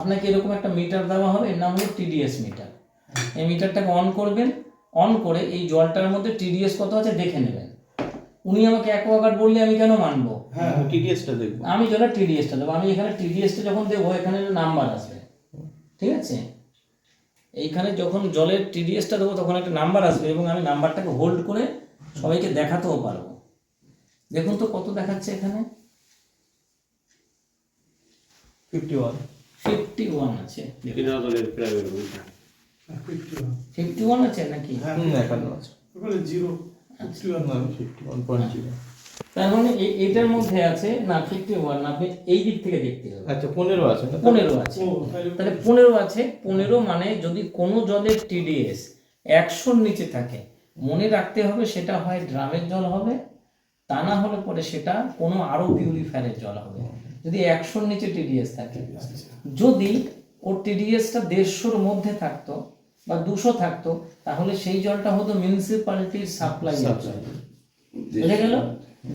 আপনাকে এরকম একটা মিটার দেওয়া হবে, এর নাম হলো টিডিএস মিটার। এই মিটারটাকে অন করবেন, অন করে এই জলটার মধ্যে টিডিএস কত আছে দেখে নেবেন। উনি আমাকে অ্যাকোয়াগার্ড বললে আমি কেন মানবো? হ্যাঁ টিডিএসটা দেখবো, আমি জলের টিডিএসটা দেবো। আমি এখানে টিডিএসটা যখন দেবো এখানে নাম্বার আসবে, ঠিক আছে? এইখানে যখন জলের টিডিএসটা দেবো তখন একটা নাম্বার আসবে এবং আমি নাম্বারটাকে হোল্ড করে সবাইকে দেখাতেও পারবো। দেখুন তো কত দেখাচ্ছে এখানে, 51 51 আছে। এটা জলের প্রায় 51 আছে নাকি? একান্ন আছে, ওখানে 0 51.0। তার মানে এটার মধ্যে আছে না 51, আপনি এই দিক থেকে দেখতে হবে। আচ্ছা 15 আছে না? 15 আছে। তাহলে 15 আছে। 15 মানে যদি কোনো জলের টিডিএস 100-র নিচে থাকে, মনে রাখতে হবে সেটা হয় ড্রামের জল হবে, তা না হলে পরে সেটা কোনো আরো পিউরিফায়ারের জল হবে। যদি 100-র নিচে টিডিএস থাকে, যদি ওর টিডিএসটা 150-র মধ্যে থাকতো বা 200 থাকতো, তাহলে সেই জলটা হতো মিউনিসিপ্যালিটির সাপ্লাই। বুঝে গেল?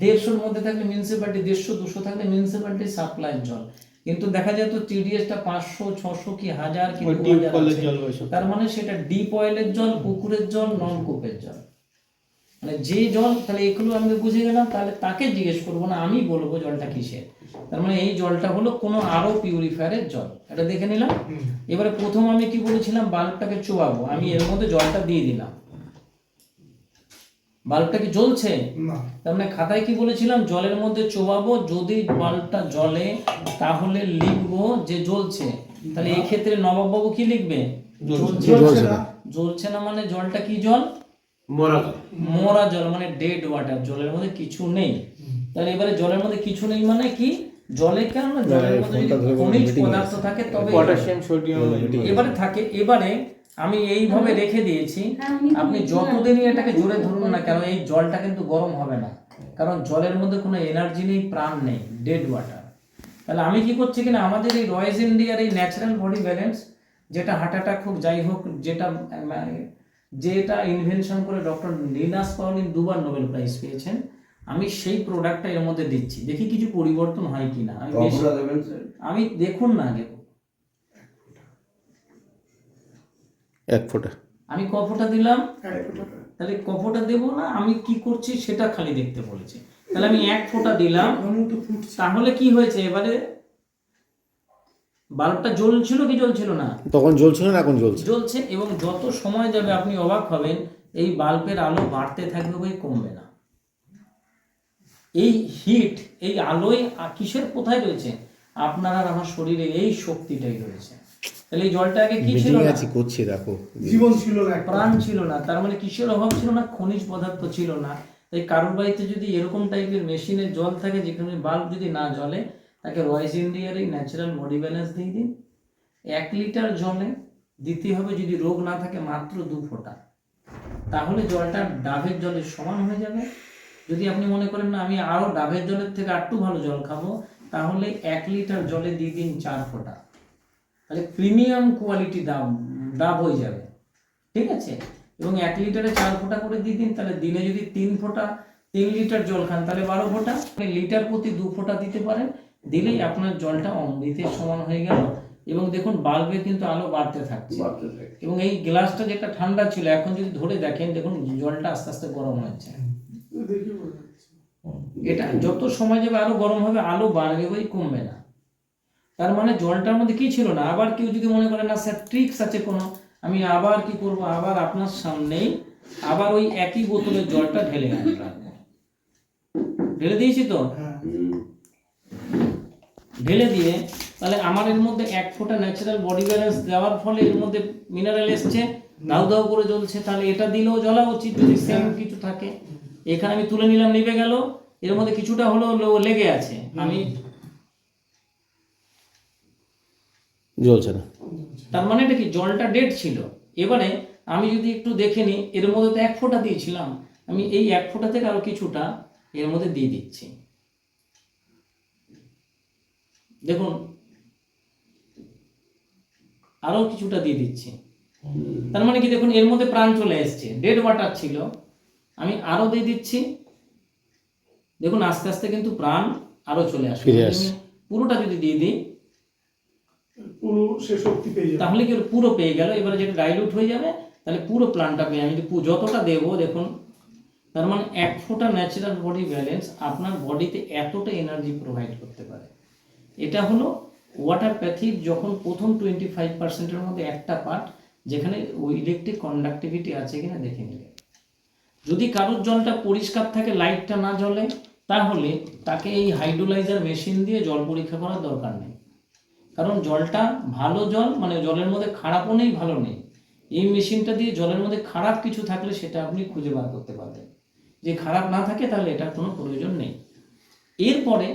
150-র মধ্যে থাকলে মিউনিসিপ্যালিটি, 150-200 থাকলে মিউনিসিপ্যালিটির সাপ্লাইয়ের জল। কিন্তু দেখা যায় তো টিডিএসটা 500, 600 কি 1000 কি 2000 আছে। তার মানে সেটা ডিপ অয়েলের জল, পুকুরের জল, নলকূপের জল, মানে যে জল। তাহলে এগুলো আমি বুঝে গেলাম। তাহলে তাকে জিজ্ঞেস করবো না, আমি বলবো জলটা কিসের। তার মানে এই জলটা হলো কোনো আরো পিউরিফায়ারের জল, এটা দেখে নিলাম। এবারে প্রথম আমি কি বলেছিলাম, বাল্বটাকে চোবাবো। আমি এর মধ্যে জলটা দিয়ে দিলাম, বাল্বটা কি জ্বলছে না? তার মানে খাতায় কি বলেছিলাম, জলের মধ্যে চোবাবো, যদি বাল্বটা জ্বলে তাহলে লিখবো যে জ্বলছে। তাহলে এই ক্ষেত্রে নবাববাবু কি লিখবে? জ্বলছে না। জ্বলছে না মানে জলটা কি জল? মরা জল, মানে ডেড ওয়াটার, জলের মধ্যে কিছু নেই। তাহলে এবারে জলের মধ্যে কিছু নেই মানে কি? জলে কেন না, জলের মধ্যে যদি খনিজ পদার্থ থাকে তবে পটাশিয়াম, সোডিয়াম এবারে থাকে। এবারে আমি এইভাবে রেখে দিয়েছি, আপনি যতদিনই এটাকে জোরে ধরুন না কেন এই জলটা কিন্তু গরম হবে না, কারণ জলের মধ্যে কোনো এনার্জি নেই, প্রাণ নেই, ডেড ওয়াটার। তাহলে আমি কি করছি কিনা, আমাদের এই রয়েস ইন্ডিয়ার এই ন্যাচারাল বডি ব্যালেন্স, যেটা হার্ট অ্যাটাক হোক যাই হোক, যেটা ইনভেনশন করে ডক্টর লিনাস পাউলিন 2বার নোবেল প্রাইজ পেয়েছেন, আমি সেই প্রোডাক্টটা এর মধ্যে দিচ্ছি, দেখি কিছু পরিবর্তন হয় কিনা। আমি দেখুন না আগে, 1 ফোঁটা আমি ক ফোঁটা দিলাম, তাহলে ক ফোঁটা দেবো না, আমি কি করছি সেটা খালি দেখতে বলেছে। তাহলে আমি 1 ফোঁটা দিলাম, তাহলে কি হয়েছে এবারে, বাল্বটা জ্বলছিল কি জ্বলছিল না? তখন জ্বলছিল না, এখন জ্বলছে। জ্বলছে। এবং যত সময় যাবে আপনি অবাক হবেন, এই বাল্বের আলো বাড়তে থাকবে, বই কমবে না। এই হিট, এই আলোয় কিসের কোথায় রয়েছে? আপনার আর আমার শরীরে এই শক্তিটাই রয়েছে। তাহলে এই জলটা আগে কি ছিল না? করছি দেখো, জীবন ছিল না, প্রাণ ছিল না। তার মানে কিসের অভাব ছিল না? খনিজ পদার্থ ছিল না। তাই কারোর বাড়িতে যদি এরকম টাইপের মেশিনের জল থাকে যেখানে বাল্ব যদি না জ্বলে, তাকে রয়েস ইন্ডিয়ার এই ন্যাচারাল বডি ব্যালেন্স দিয়ে দিন। 1 লিটার জলে দিতে হবে, যদি রোগ না থাকে, মাত্র 2 ফোঁটা। তাহলে জলটা ডাবের জলের সমান হয়ে যাবে। যদি আপনি মনে করেন না আমি আরো ডাবের জলের থেকে একটু ভালো জল খাবো, তাহলে 1 লিটার জলে দিয়ে দিন 4 ফোঁটা। তাহলে প্রিমিয়াম কোয়ালিটি ডাব হয়ে যাবে, ঠিক আছে? এবং 1 লিটারে 4 ফোঁটা করে দিয়ে দিন। তাহলে দিনে যদি 3 ফোঁটা, 3 লিটার জল খান, তাহলে 12 ফোঁটা। লিটার প্রতি 2 ফোঁটা দিতে পারেন, দিলেই আপনার জলটা অমৃতের সমান হয়ে গেল। এবং দেখুন বাল্বের কিন্তু আলো বাড়তে থাকছে। এবং এই গ্লাসটা যেটা ঠান্ডা ছিল, এখন যদি ধরে দেখেন, দেখুন জলটা আস্তে আস্তে গরম হচ্ছে। এটা যত সময় যাবে আরো গরম হবে, আলো বাড়বে, বই কমবে না। তার মানে জলটার মধ্যে কি ছিল না। আবার কেউ যদি মনে করে না স্যার ট্রিক্স আছে কোনো, আমি আবার কি করব, আবার আপনার সামনেই আবার ওই একই বোতলের জলটা ঢেলে রাখবো। ঢেলে দিয়েছি তো, ঢেলে দিয়ে তাহলে আমার এর মধ্যে 1 ফোঁটা ন্যাচারাল বডি ব্যালেন্স দেওয়ার ফলে এর মধ্যে মিনারেল এসছে, দাউ দাউ করে জ্বলছে। তাহলে এটা দিলেও জ্বলা উচিত যদি সেম কিছু থাকে। এখানে আমি তুলে নিলাম, নিভে গেল, এর মধ্যে কিছুটা হলো লেগে আছে, আমি জ্বলছে না। তার মানে এটা কি, জলটা ডেড ছিল। এবারে আমি যদি একটু দেখে নিই, এর মধ্যে তো 1 ফোঁটা দিয়েছিলাম, আমি এই 1 ফোঁটা থেকে আরো কিছুটা এর মধ্যে দিয়ে দিচ্ছি। দেখুন আরো কিছুটা দিয়ে দিচ্ছি। তার মানে কি, দেখুন এর মধ্যে প্রাণ চলে এসছে, ডেড ওয়াটার ছিল, আমি আরো দিয়ে দিচ্ছি। দেখুন আস্তে আস্তে কিন্তু প্রাণ আরো চলে আসবে। পুরোটা যদি দিয়ে দিই, পুরো সে শক্তি পেয়ে যাবে। তাহলে কি ওর পুরো পেয়ে গেল। এবারে যেটা ডাইলুট হয়ে যাবে তাহলে পুরো প্ল্যানটা পেয়ে, আমি যদি যতটা দেবো দেখুন, তার মানে 1 ফোঁটা ন্যাচারাল বডি ব্যালেন্স আপনার বডিতে এতটা এনার্জি প্রোভাইড করতে পারে। এটা হলো ওয়াটারপ্যাথির যখন প্রথম 25%-এর মধ্যে একটা পার্ট যেখানে ওই ইলেকট্রিক কন্ডাক্টিভিটি আছে কিনা দেখে নিলে। যদি কারোর জলটা পরিষ্কার থাকে, লাইটটা না জ্বলে, তাহলে তাকে এই হাইড্রোলাইজার মেশিন দিয়ে জল পরীক্ষা করার দরকার নেই। কারণ জলটা ভালো জল, মানে জলের মধ্যে খারাপও নেই ভালো নেই। এই মেশিনটা দিয়ে জলের মধ্যে খারাপ কিছু থাকলে সেটা আপনি খুঁজে বার করতে পারবেন। যে খারাপ না থাকে তাহলে এটার কোনো প্রয়োজন নেই। এরপরে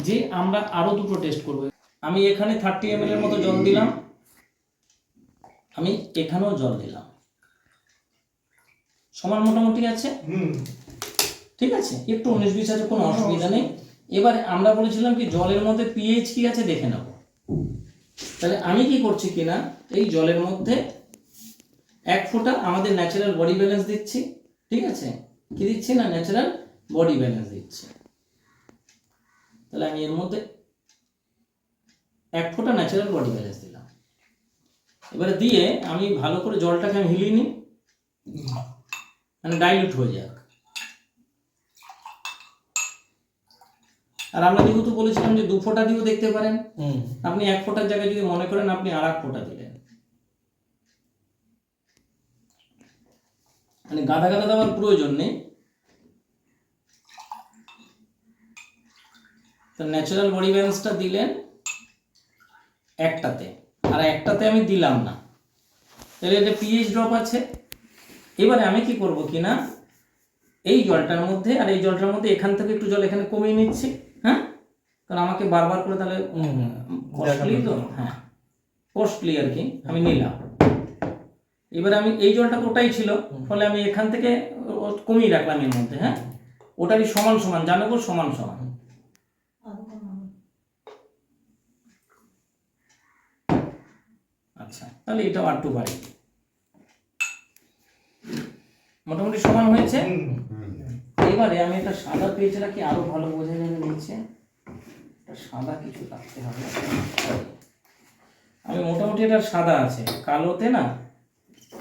যে আমরা আরো দুটো টেস্ট করব, আমি এখানে 30 ml এর মতো জল দিলাম, আমি এখানেও জল দিলাম, সমান মোটামুটি আছে, ঠিক আছে, একটু 19-20 আছে, কোনো অসুবিধা নেই। এবারে আমরা বলেছিলাম কি জলের মধ্যে পিএইচ কি আছে দেখে নেব। তাহলে আমি কি করছি কিনা, এই জলের মধ্যে 1 ফোঁটা আমাদের ন্যাচারাল বডি ব্যালেন্স দিচ্ছি, ঠিক আছে, কি দিচ্ছি না, ন্যাচারাল বডি ব্যালেন্স দিচ্ছি। তাহলে আমি এর মধ্যে 1 ফোঁটা ন্যাচারাল বডি ব্যালেন্স দিলাম। এবারে দিয়ে আমি ভালো করে জলটাকে আমি হিলিয়ে নিই, মানে ডাইলুট হয়ে যাক। আর আমরা যেহেতু বলেছিলাম যে 2 ফোঁটা দিয়েও দেখতে পারেন, আপনি 1 ফোঁটার জায়গায় যদি মনে করেন আপনি আর 1 ফোঁটা দিলেন, মানে গাদা গাদা দেওয়ার প্রয়োজন নেই। তো ন্যাচারাল বডি ব্যালেন্সটা দিলেন একটাতে, আর একটাতে আমি দিলাম না, তাহলে এটা পিএইচ ড্রপ আছে। এবারে আমি কি করব কিনা, এই জলটার মধ্যে আর এই জলটার মধ্যে এখান থেকে একটু জল এখানে কমিয়ে নিচ্ছি, হ্যাঁ, কারণ আমাকে বারবার করে তাহলে কস্টলি তো, হ্যাঁ কস্টলি আর কি, আমি নিলাম। এবারে আমি এই জলটা ওটাই ছিল, ফলে আমি এখান থেকে কমিয়ে রাখলাম এর মধ্যে, হ্যাঁ, ওটারই সমান সমান জানাবো, সমান সমান। আচ্ছা, তাহলে এটাও আর একটু বাড়ি, মোটামুটি সমান হয়েছে। এবারে আমি একটা সাদা পেজ রাখি, আরো ভালো বোঝা যাবে নিচে, একটা সাদা কিছু রাখতে হবে। আমি মোটামুটি এটা সাদা আছে, কালোতে না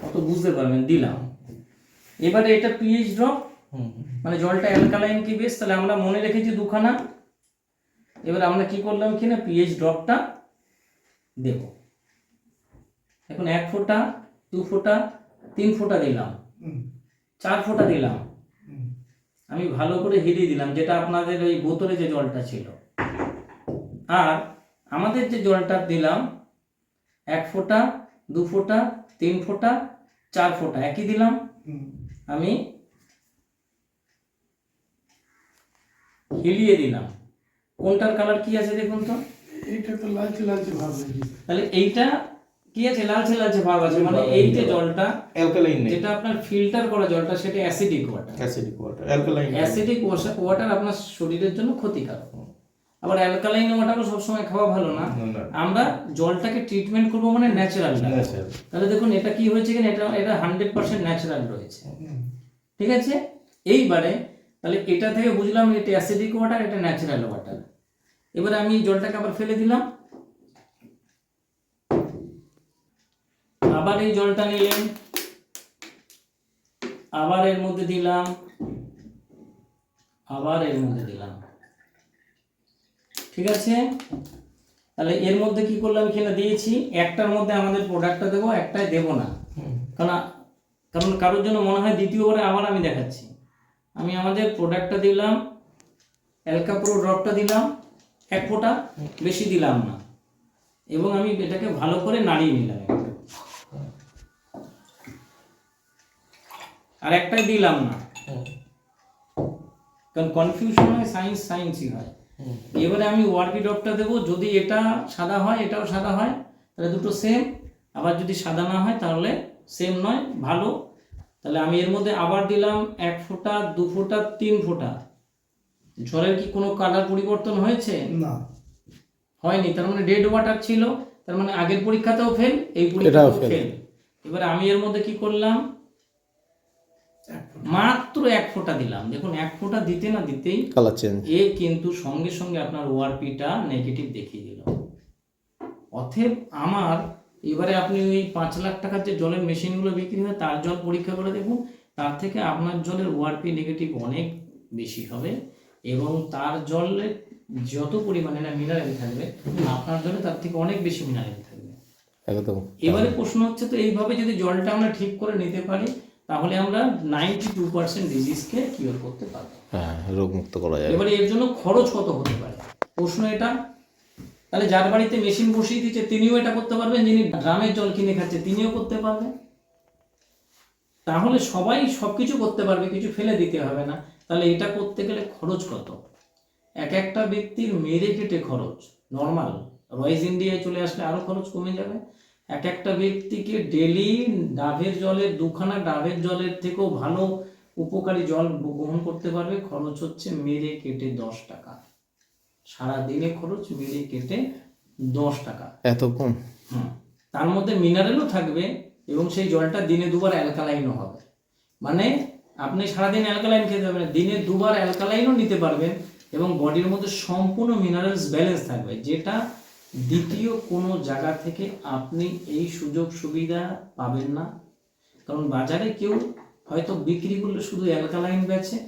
অত বুঝতে পারবেন, দিলাম। এবারে এটা পিএইচ ড্রপ, মানে জলটা অ্যালকালাইন কি বেশ, তাহলে আমরা মনে রেখেছি 2খানা। এবার আমরা কি করলাম কিনা, পিএইচ ড্রপটা দেব। এখন 1 ফোঁটা, 2 ফোঁটা, 3 ফোঁটা দিলাম, 4 ফোঁটা দিলাম, আমি ভালো করে হিলিয়ে দিলাম, যেটা আপনাদের ওই বোতলে যে জলটা ছিল। আর আমাদের যে জলটা দিলাম 1 ফোঁটা, 2 ফোঁটা, 3 ফোঁটা, 4 ফোঁটা একই দিলাম। আমি হিলিয়ে দিলাম। কোনটার কালার কি আছে দেখুন তো, এইটা তো লালচে লালচে ভাব লাগে। তাহলে এইটা কি আছে, লালচে লালচে ভাব আছে, মানে এই যে জলটা অ্যালকালাইন নেই, যেটা আপনার ফিল্টার করা জলটা সেটা acidic water. Acidic water, alkaline acidic water আপনার শরীরের জন্য ক্ষতিকারক। আবার অ্যালকালাইন ওয়াটারও সবসময় খাওয়া ভালো না। আমরা জলটাকে ট্রিটমেন্ট করবো মানে ন্যাচারাল। তাহলে দেখুন এটা কি হয়েছে কিনা, এটা 100% ন্যাচারাল রয়েছে, ঠিক আছে। এইবারে তাহলে এটা থেকে বুঝলাম এটা অ্যাসিডিক ওয়াটার, এটা ন্যাচারাল ওয়াটার। এবারে আমি জলটাকে আবার ফেলে দিলাম, আবার এই জলটা নিলেন, আবার এর মধ্যে দিলাম, আবার এর মধ্যে দিলাম, ঠিক আছে। তাহলে এর মধ্যে কি করলাম, এখানে দিয়েছি, একটার মধ্যে আমাদের প্রোডাক্টটা দেবো, একটাই দেব না, কারণ কারোর জন্য মনে হয় দ্বিতীয়বারে আবার আমি দেখাচ্ছি। আমি আমাদের প্রোডাক্টটা দিলাম, অ্যালকা প্রো ড্রপটা দিলাম 1 ফোঁটা, বেশি দিলাম না, এবং আমি এটাকে ভালো করে নাড়িয়ে নিলাম। আর একটাই দিলাম না, কারণ কনফিউশন হয়, সায়েন্সই হয়। এবারে আমি ওয়ার্কি ড্রপটা দেবো, যদি এটা সাদা হয় এটাও সাদা হয় তাহলে দুটো সেম, আবার যদি সাদা না হয় তাহলে সেম নয়, ভালো। তাহলে আমি এর মধ্যে আবার দিলাম 1 ফোঁটা, 2 ফোঁটা, 3 ফোঁটা। জলের কি কোনো কালার পরিবর্তন হয়েছে? না, হয়নি, তার মানে ডেড ওয়াটার ছিল, তার মানে আগের পরীক্ষাতেও ফেল, এই পরীক্ষাতেও ফেল। এবারে আমি এর মধ্যে কি করলাম, মাত্র 1 ফোঁটা দিলাম। দেখুন 1 ফোঁটা দিতে না দিতেই কালার চেঞ্জ, এ কিন্তু সঙ্গে সঙ্গে আপনার ওআরপিটা নেগেটিভ দেখিয়ে দিল। অতএব আমার এবারে আপনি ওই 5 লাখ টাকার যে জলের মেশিনগুলো বিক্রি হয় তার জল পরীক্ষা করে দেখুন, তার থেকে আপনার জলের ওআরপি নেগেটিভ অনেক বেশি হবে এবং তার জলে যত পরিমাণে না মিনারেল থাকবে আপনার জলে তার থেকে অনেক বেশি মিনারেল থাকবে। একদম। এবারে প্রশ্ন হচ্ছে, তো এইভাবে যদি জলটা আমরা ঠিক করে নিতে পারি তাহলে আমরা 92% ডিজিজকে কিওর করতে পারবো। হ্যাঁ, রোগ মুক্ত করা যায়। এবারে এর জন্য খরচ কত হতে পারে প্রশ্ন এটা। তাহলে যার বাড়িতে মেশিন বসিয়ে দিচ্ছে তিনিও এটা করতে পারবেন, যিনি ড্রামের জল কিনে খাচ্ছে তিনিও করতে পারবেন। তাহলে সবাই সবকিছু করতে পারবে, কিছু ফেলে দিতে হবে না। তাহলে এটা করতে গেলে খরচ কত? একটা ব্যক্তির মেরে কেটে খরচ নর্মাল রয়েস ইন্ডিয়ায় চলে আসলে আরো খরচ কমে যাবে। একটা ব্যক্তিকে ডেলি ডাবের জলের 2খানা ডাবের জলের থেকেও ভালো উপকারী জল গ্রহণ করতে পারবে, খরচ হচ্ছে মেরে কেটে 10 টাকা। সারা দিনে খরচ মেরে কেটে 10 টাকা। এত কম? তার মধ্যে মিনারেলও থাকবে এবং সেই জলটা দিনে 2বার অ্যালকালাইনও হবে। মানে আপনি সারাদিন অ্যালকালাইন খেতে পারবেন, দিনে 2বার অ্যালকালাইনও নিতে পারবেন এবং বডির মধ্যে সম্পূর্ণ মিনারেলস ব্যালেন্স থাকবে, যেটা দ্বিতীয় কোনো জায়গা থেকে আপনি এই সুযোগ সুবিধা পাবেন না। কারণ বাজারে কেউ হয়তো বিক্রি করলে শুধু অ্যালকালাইন বেচে,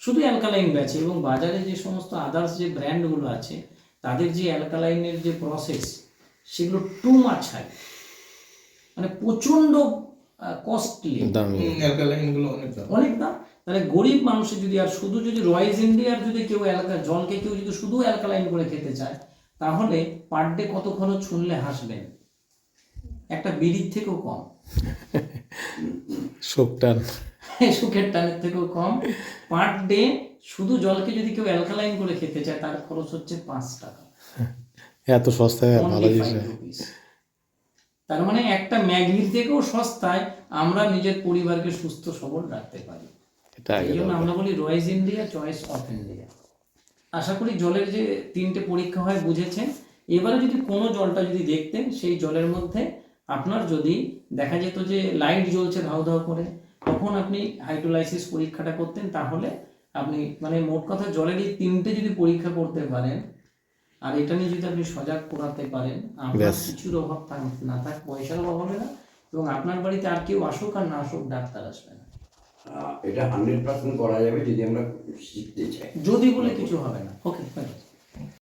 শুধু অ্যালকালাইন বেচে এবং বাজারে যে সমস্ত আদার্স যে ব্র্যান্ডগুলো আছে তাদের যে অ্যালকালাইনের যে প্রসেস সেগুলো টু মাছ হাই, মানে প্রচণ্ড কস্টলি, অ্যালকালাইন গুলো অনেক দাম। তাহলে গরিব মানুষের যদি আর শুধু যদি রয়েস ইন্ডিয়ার যদি কেউ জলকে কেউ যদি শুধু অ্যালকালাইন করে খেতে চায় তাহলে পার ডে কত খরচ শুনলে হাসবেন, একটা বিড়ির থেকেও কম, শোকটান সুখের টানের থেকেও কম। পার ডে শুধু জলকে যদি কেউ অ্যালকালাইন করে খেতে চায় তার খরচ হচ্ছে 5 টাকা। এত সস্তায় ভালো Only জিনিস। 5 rupees। তার মানে একটা ম্যাগির থেকেও সস্তায় আমরা নিজের পরিবারকে সুস্থ সবল রাখতে পারি। এটা আগে এই জন্য আমরা বলি রয়েস ইন্ডিয়া চয়েস অফ ইন্ডিয়া। আশা করি জলের যে 3টে পরীক্ষা হয় বুঝেছেন। এবারে যদি কোনো জলটা যদি দেখতেন সেই জলের মধ্যে আপনার যদি দেখা যেত যে লাইট জ্বলছে ধাউ ধাউ করে, তখন আপনি হাইড্রোলাইসিস পরীক্ষাটা করতেন, তাহলে আপনি মানে মোট কথা জলের এই 3টে যদি পরীক্ষা করতে পারেন আর এটা নিয়ে যদি আপনি সজাগ করাতে পারেন, আপনার কিছুর অভাব না থাক, পয়সার অভাব হবে না এবং আপনার বাড়িতে আর কেউ আসুক আর না আসুক ডাক্তার আসবে না। এটা 100% করা যাবে যদি আমরা শিখতে চাই। যদি বলে কিছু হবে না। ওকে।